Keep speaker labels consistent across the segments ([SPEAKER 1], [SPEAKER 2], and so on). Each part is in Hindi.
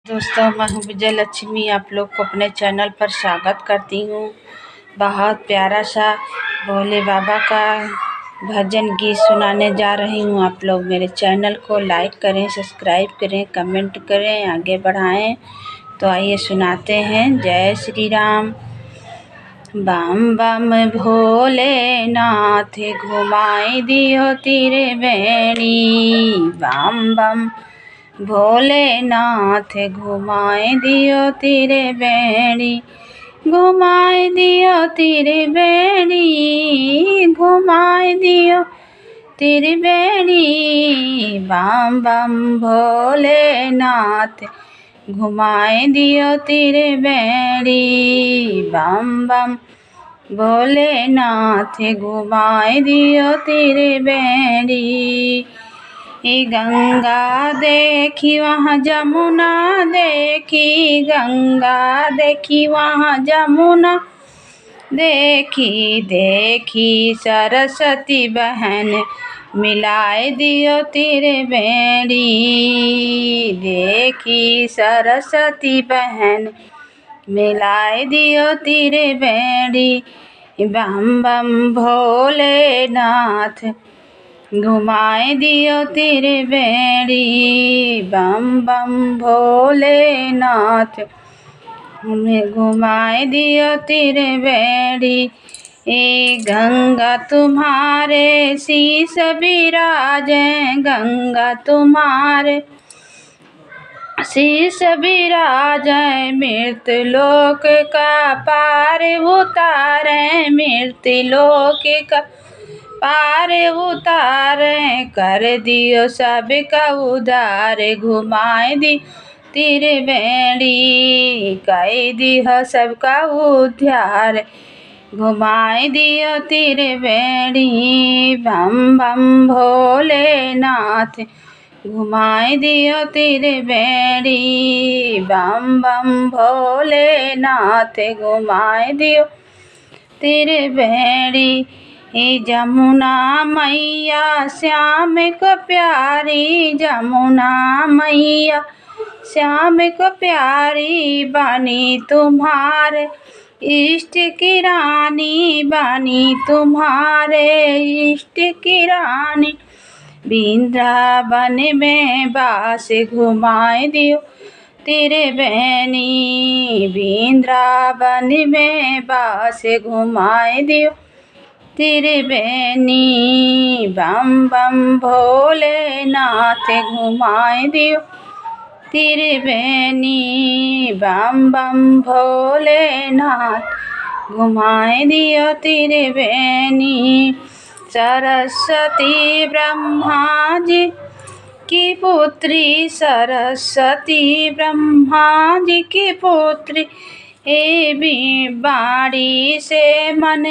[SPEAKER 1] दोस्तों, मैं हूँ विजय लक्ष्मी। आप लोग को अपने चैनल पर स्वागत करती हूँ। बहुत प्यारा सा भोले बाबा का भजन गीत सुनाने जा रही हूँ। आप लोग मेरे चैनल को लाइक करें, सब्सक्राइब करें, कमेंट करें, आगे बढ़ाएं। तो आइए सुनाते हैं। जय श्री राम। बम बम भोलेनाथ घुमाई दियो तेरे बेड़ी। बम बम भोलेनाथ घुमाए दियो तेरे बेड़ी। घुमाए दियो तेरे बेड़ी। घुमाए दियो तेरे बेड़ी। बम बम भोलेनाथ घुमाए दियो तेरे बेड़ी। बम बम भोलेनाथ घुमाए दियो तेरे बेड़ी। गंगा देखी वहाँ जमुना देखी। गंगा देखी वहाँ जमुना देखी। देखी सरस्वती बहन मिलाए दियो तेरे बेड़ी। देखी सरस्वती बहन मिलाए दियो तेरे बेड़ी। बम बम भोलेनाथ घुमाए दियो तेरे बेड़ी। बम बम भोलेनाथ घुमाए दियो तेरे बेड़ी। गंगा तुम्हारे शीश विराजे। गंगा तुम्हारे शीश विराजे। मृत्यु लोक का पार उतारे। मृत्यु लोक का पार उतारे। कर दियो सबका उद्धार। घुमाए दी तेरे बेड़ी। कर दियो सबका उद्धार। घुमाए दियो तेरे बेड़ी। बम बम भोलेनाथ घुमाए दियो तेरे बेड़ी। बम बम भोलेनाथ घुमाए दियो तेरे बेड़ी। जमुना मैया श्याम को प्यारी। जमुना मैया श्याम को प्यारी। बानी तुम्हारे इष्ट की रानी। बानी तुम्हारे इष्ट की रानी। वृंदावन में बास घुमाए दियो तेरे बेनी। वृंदावन में बास घुमाए दियो तेरे बेनी। बम बम भोलेनाथ घुमाए दियो तेरे बेनी। बम बम भोलेनाथ घुमाए दियो तेरे बेनी। सरस्वती ब्रह्मा जी की पुत्री। सरस्वती ब्रह्मा जी की पुत्री। बाड़ी से मन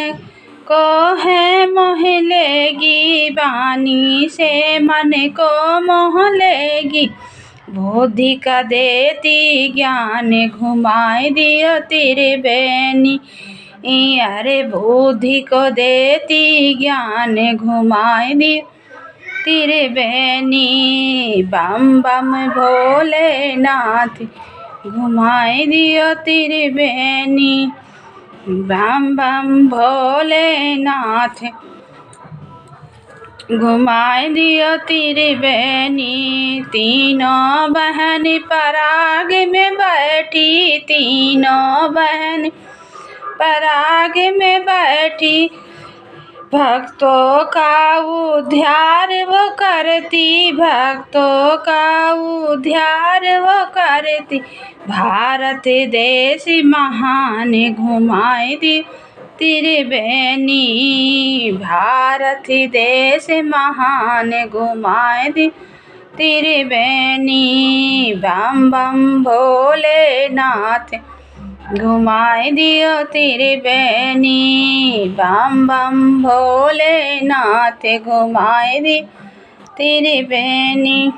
[SPEAKER 1] को है मोह लेगी। बानी से मन को मोह लेगी। बुद्धि का देती ज्ञान घुमाए दियो तेरे बेनी। अरे बुद्धि को देती ज्ञान घुमाए दियो तेरे बेनी। बम बम भोलेनाथ घुमाए दियो तेरे बेनी। बम बम भोलेनाथ घुमाए दियो तेरे बेनी। तीनों बहन पराग में बैठी। तीनों बहन पराग में बैठी। भक्तों का उद्धार वो करती। भक्तों का उद्धार वो करती। भारत देश महान घुमाए दियो तेरे बेनी। भारत देश महान घुमाए दियो तेरे बेनी। बम बम भोलेनाथ घुमाए दियो तेरे बेनी। बम बम भोलेनाथ घुमाए दियो तेरे बेनी।